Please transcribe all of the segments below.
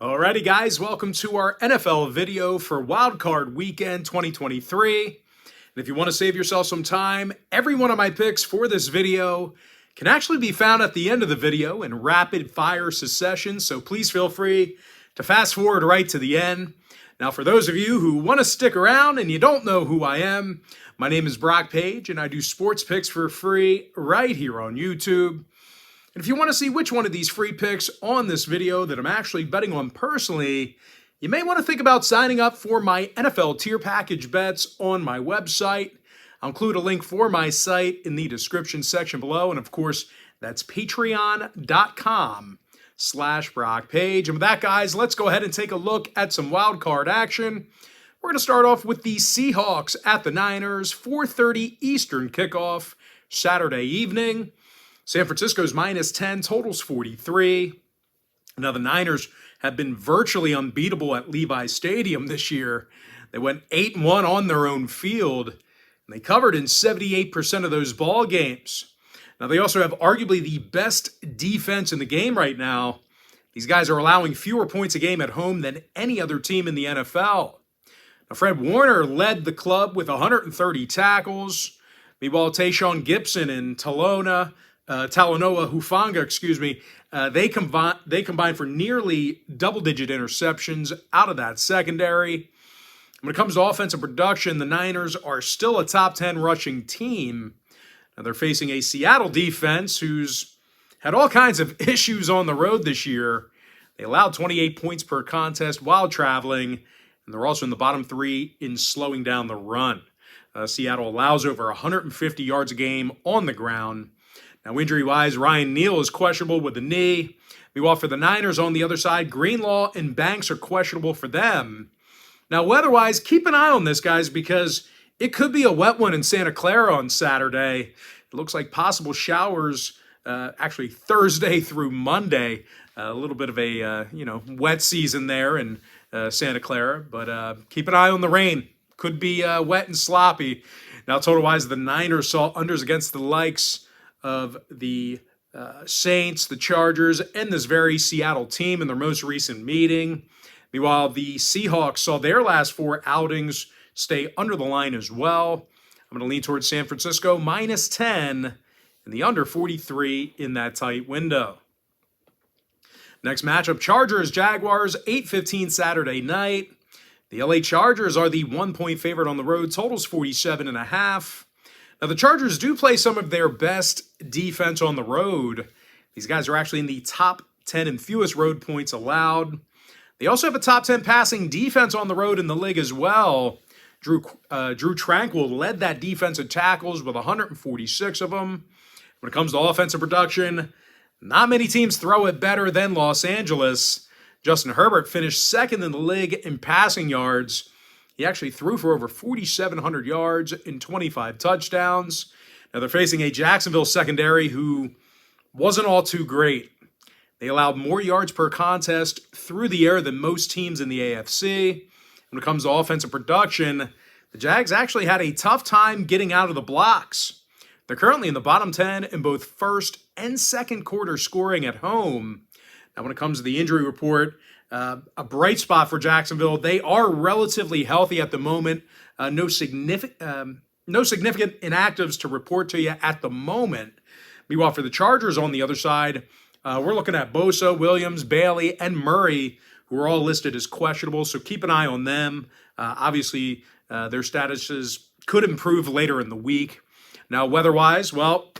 Alrighty, guys, welcome to our NFL video for Wildcard Weekend 2023. And if you want to save yourself some time, every one of my picks for this video can actually be found at the end of the video in rapid fire succession, so please feel free to fast forward right to the end. Now, for those of you who want to stick around and you don't know who I am, my name is Brock Page, and I do sports picks for free right here on YouTube. And if you want to see which one of these free picks on this video that I'm actually betting on personally, you may want to think about signing up for my NFL tier package bets on my website. I'll include a link for my site in the description section below. And of course, that's patreon.com/BrockPage. And with that, guys, let's go ahead and take a look at some wild card action. We're going to start off with the Seahawks at the Niners, 4:30 Eastern kickoff, Saturday evening. San Francisco's -10, totals 43. Now, the Niners have been virtually unbeatable at Levi's Stadium this year. They went 8-1 on their own field, and they covered in 78% of those ball games. Now, they also have arguably the best defense in the game right now. These guys are allowing fewer points a game at home than any other team in the NFL. Now, Fred Warner led the club with 130 tackles. Meanwhile, Tayshaun Gibson and Talanoa Hufanga, they combined for nearly double-digit interceptions out of that secondary. When it comes to offensive production, the Niners are still a top 10 rushing team. Now, they're facing a Seattle defense who's had all kinds of issues on the road this year. They allowed 28 points per contest while traveling, and they're also in the bottom 3 in slowing down the run. Seattle allows over 150 yards a game on the ground. Now, injury-wise, Ryan Neal is questionable with the knee. Meanwhile, for the Niners on the other side, Greenlaw and Banks are questionable for them. Now, weather-wise, keep an eye on this, guys, because it could be a wet one in Santa Clara on Saturday. It looks like possible showers actually Thursday through Monday. A little bit of a wet season there in Santa Clara, but keep an eye on the rain. Could be wet and sloppy. Now, total-wise, the Niners saw unders against the likes of the Saints, the Chargers, and this very Seattle team in their most recent meeting. Meanwhile, the Seahawks saw their last 4 outings stay under the line as well. I'm going to lean towards San Francisco, -10, and the under 43 in that tight window. Next matchup, Chargers-Jaguars, 8:15 Saturday night. The LA Chargers are the 1-point favorite on the road, totals 47.5. Now, the Chargers do play some of their best defense on the road. These guys are actually in the top 10 in fewest road points allowed. They also have a top 10 passing defense on the road in the league as well. Drew Tranquill led that defensive tackles with 146 of them. When it comes to offensive production, not many teams throw it better than Los Angeles. Justin Herbert finished second in the league in passing yards. He actually threw for over 4,700 yards and 25 touchdowns. Now, they're facing a Jacksonville secondary who wasn't all too great. They allowed more yards per contest through the air than most teams in the AFC. When it comes to offensive production, the Jags actually had a tough time getting out of the blocks. They're currently in the bottom 10 in both first and second quarter scoring at home. Now, when it comes to the injury report, a bright spot for Jacksonville. They are relatively healthy at the moment. No significant inactives to report to you at the moment. Meanwhile, for the Chargers on the other side, we're looking at Bosa, Williams, Bailey, and Murray, who are all listed as questionable. So keep an eye on them. Obviously, their statuses could improve later in the week. Now, weather-wise, well,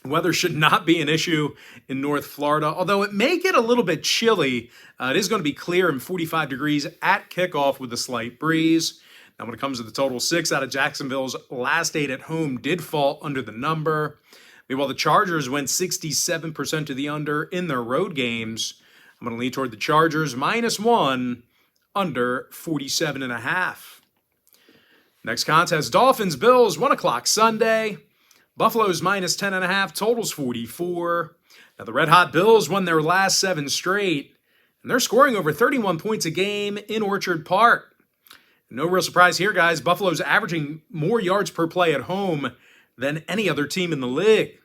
weather should not be an issue in North Florida, although it may get a little bit chilly. It is going to be clear and 45 degrees at kickoff with a slight breeze. Now, when it comes to the total, 6 out of Jacksonville's last 8 at home did fall under the number. Meanwhile, the Chargers went 67% to the under in their road games. I'm going to lean toward the Chargers, -1, under 47.5. Next contest, Dolphins-Bills, 1 o'clock Sunday. Buffalo's -10.5, totals 44. Now, the Red Hot Bills won their last 7 straight, and they're scoring over 31 points a game in Orchard Park. No real surprise here, guys. Buffalo's averaging more yards per play at home than any other team in the league.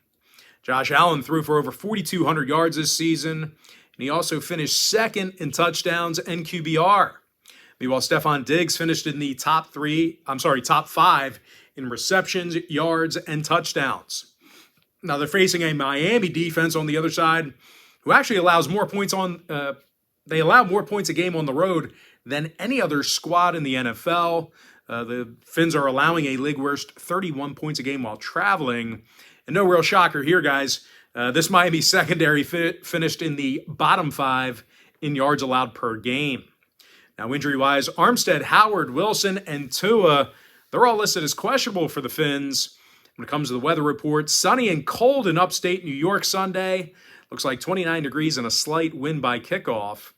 Josh Allen threw for over 4,200 yards this season. and he also finished second in touchdowns and QBR. Meanwhile, Stephon Diggs finished in the top five in receptions, yards, and touchdowns. Now they're facing a Miami defense on the other side, who actually allows more points they allow more points a game on the road than any other squad in the NFL. The Fins are allowing a league worst 31 points a game while traveling. And no real shocker here, guys. This Miami secondary finished in the bottom 5 in yards allowed per game. Now, injury-wise, Armstead, Howard, Wilson, and Tua, they're all listed as questionable for the Fins. When it comes to the weather report, sunny and cold in upstate New York Sunday. Looks like 29 degrees and a slight wind by kickoff.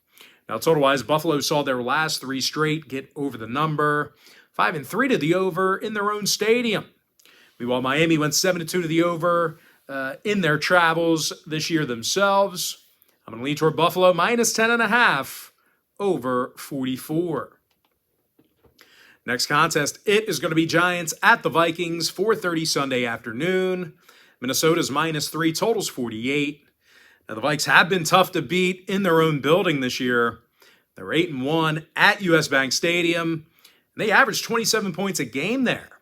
Now, total-wise, Buffalo saw their last 3 straight get over the number. 5-3 to the over in their own stadium. Meanwhile, Miami went 7-2 to the over in their travels this year themselves. I'm going to lean toward Buffalo minus 10.5 over 44. Next contest, it is going to be Giants at the Vikings, 4:30 Sunday afternoon. Minnesota's -3, totals 48. Now, the Vikes have been tough to beat in their own building this year. They're 8-1 at US Bank Stadium. And they average 27 points a game there.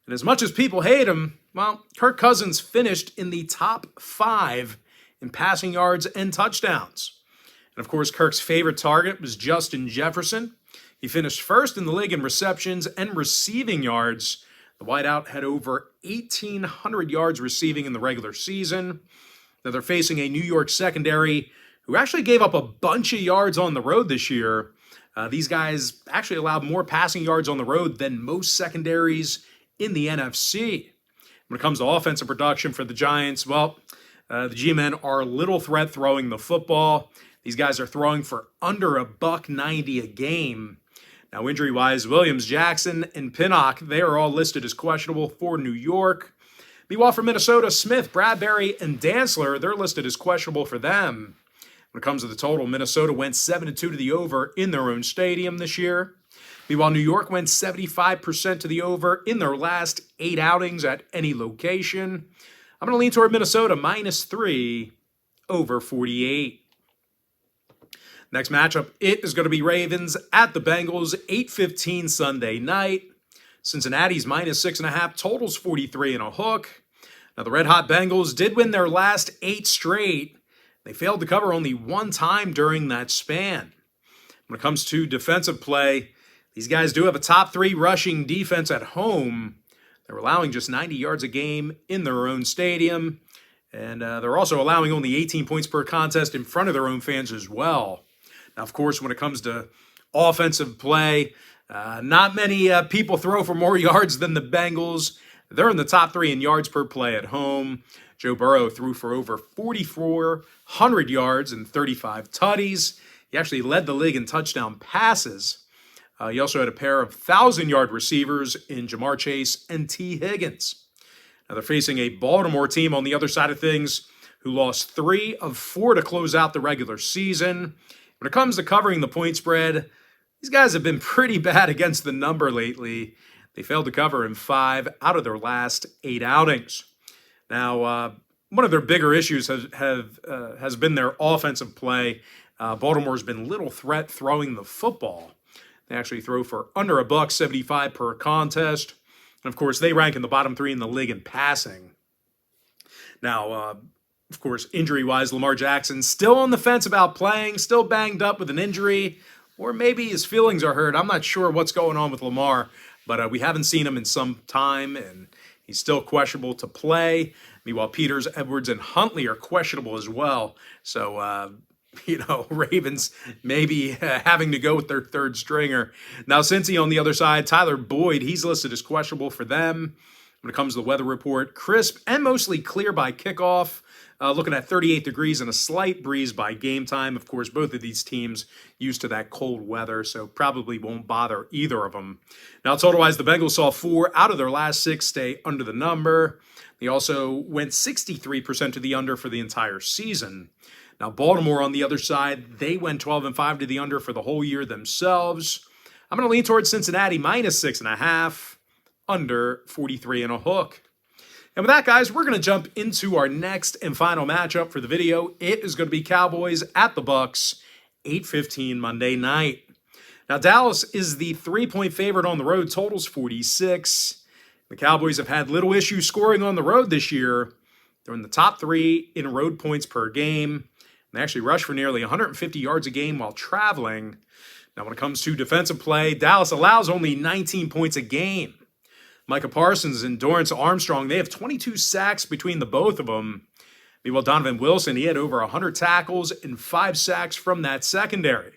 And as much as people hate him, well, Kirk Cousins finished in the top 5 in passing yards and touchdowns. And of course, Kirk's favorite target was Justin Jefferson. He finished first in the league in receptions and receiving yards. The wideout had over 1,800 yards receiving in the regular season. Now they're facing a New York secondary who actually gave up a bunch of yards on the road this year. These guys actually allowed more passing yards on the road than most secondaries in the NFC. When it comes to offensive production for the Giants, well, the G-men are little threat throwing the football. These guys are throwing for under $190 a game. Now, injury-wise, Williams, Jackson, and Pinnock, they are all listed as questionable for New York. Meanwhile, for Minnesota, Smith, Bradbury, and Dantzler, they're listed as questionable for them. When it comes to the total, Minnesota went 7-2 to the over in their own stadium this year. Meanwhile, New York went 75% to the over in their last 8 outings at any location. I'm going to lean toward Minnesota -3 over 48. Next matchup, it is going to be Ravens at the Bengals, 8:15 Sunday night. Cincinnati's -6.5, totals 43 and a hook. Now, the red-hot Bengals did win their last 8 straight. They failed to cover only 1 time during that span. When it comes to defensive play, these guys do have a top 3 rushing defense at home. They're allowing just 90 yards a game in their own stadium. And they're also allowing only 18 points per contest in front of their own fans as well. Now, of course, when it comes to offensive play, not many people throw for more yards than the Bengals. They're in the top 3 in yards per play at home. Joe Burrow threw for over 4,400 yards and 35 tutties. He actually led the league in touchdown passes. He also had a pair of 1,000-yard receivers in Jamar Chase and T. Higgins. Now they're facing a Baltimore team on the other side of things who lost 3 of 4 to close out the regular season. When it comes to covering the point spread, these guys have been pretty bad against the number lately. They failed to cover in 5 out of their last 8 outings. Now, one of their bigger issues has been their offensive play. Baltimore's been little threat throwing the football. They actually throw for under $175 per contest. And of course, they rank in the bottom 3 in the league in passing. Now, of course, injury-wise, Lamar Jackson still on the fence about playing, still banged up with an injury, or maybe his feelings are hurt. I'm not sure what's going on with Lamar, but we haven't seen him in some time, and he's still questionable to play. Meanwhile, Peters, Edwards, and Huntley are questionable as well. So, Ravens maybe having to go with their 3rd stringer. Now, Cincy on the other side, Tyler Boyd, he's listed as questionable for them. When it comes to the weather report, crisp and mostly clear by kickoff. Looking at 38 degrees and a slight breeze by game time. Of course, both of these teams used to that cold weather, so probably won't bother either of them. Now, total-wise, the Bengals saw 4 out of their last 6 stay under the number. They also went 63% to the under for the entire season. Now, Baltimore, on the other side, they went 12-5 to the under for the whole year themselves. I'm going to lean towards Cincinnati -6.5, under 43 and a hook. And with that, guys, we're going to jump into our next and final matchup for the video. It is going to be Cowboys at the Bucks, 8:15 Monday night. Now, Dallas is the 3-point favorite on the road. Totals 46. The Cowboys have had little issue scoring on the road this year. They're in the top 3 in road points per game. They actually rush for nearly 150 yards a game while traveling. Now, when it comes to defensive play, Dallas allows only 19 points a game. Micah Parsons and Dorrance Armstrong, they have 22 sacks between the both of them. Meanwhile, Donovan Wilson, he had over 100 tackles and 5 sacks from that secondary.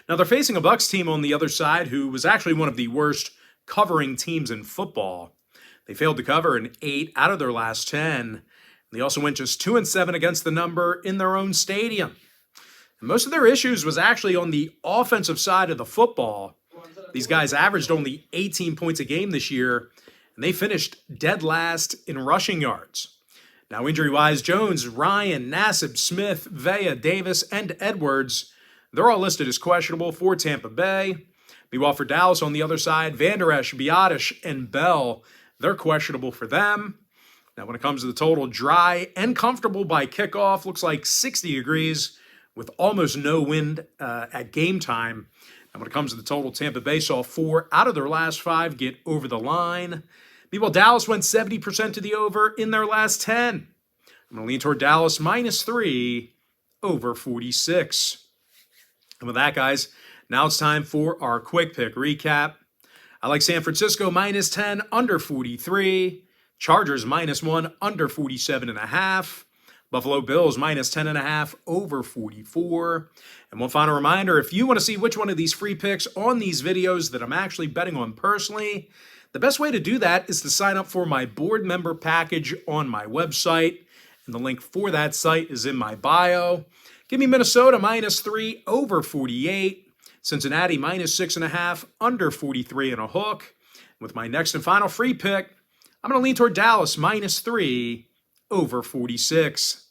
Now, they're facing a Bucs team on the other side who was actually one of the worst covering teams in football. They failed to cover in 8 out of their last 10. They also went just 2-7 against the number in their own stadium. And most of their issues was actually on the offensive side of the football. These guys averaged only 18 points a game this year, and they finished dead last in rushing yards. Now, injury-wise, Jones, Ryan, Nassib, Smith, Vea, Davis, and Edwards, they're all listed as questionable for Tampa Bay. Meanwhile, for Dallas on the other side, Van Der Esch, Biotish, and Bell, they're questionable for them. Now, when it comes to the total, dry and comfortable by kickoff, looks like 60 degrees with almost no wind at game time. And when it comes to the total, Tampa Bay saw 4 out of their last 5 get over the line. Meanwhile, Dallas went 70% to the over in their last 10. I'm going to lean toward Dallas -3 over 46. And with that, guys, now it's time for our quick pick recap. I like San Francisco -10 under 43. Chargers -1 under 47.5. Buffalo Bills -10.5 over 44. And one final reminder, if you want to see which one of these free picks on these videos that I'm actually betting on personally, the best way to do that is to sign up for my board member package on my website. And the link for that site is in my bio. Give me Minnesota -3 over 48. Cincinnati -6.5 under 43 and a hook. With my next and final free pick, I'm going to lean toward Dallas -3 over 46.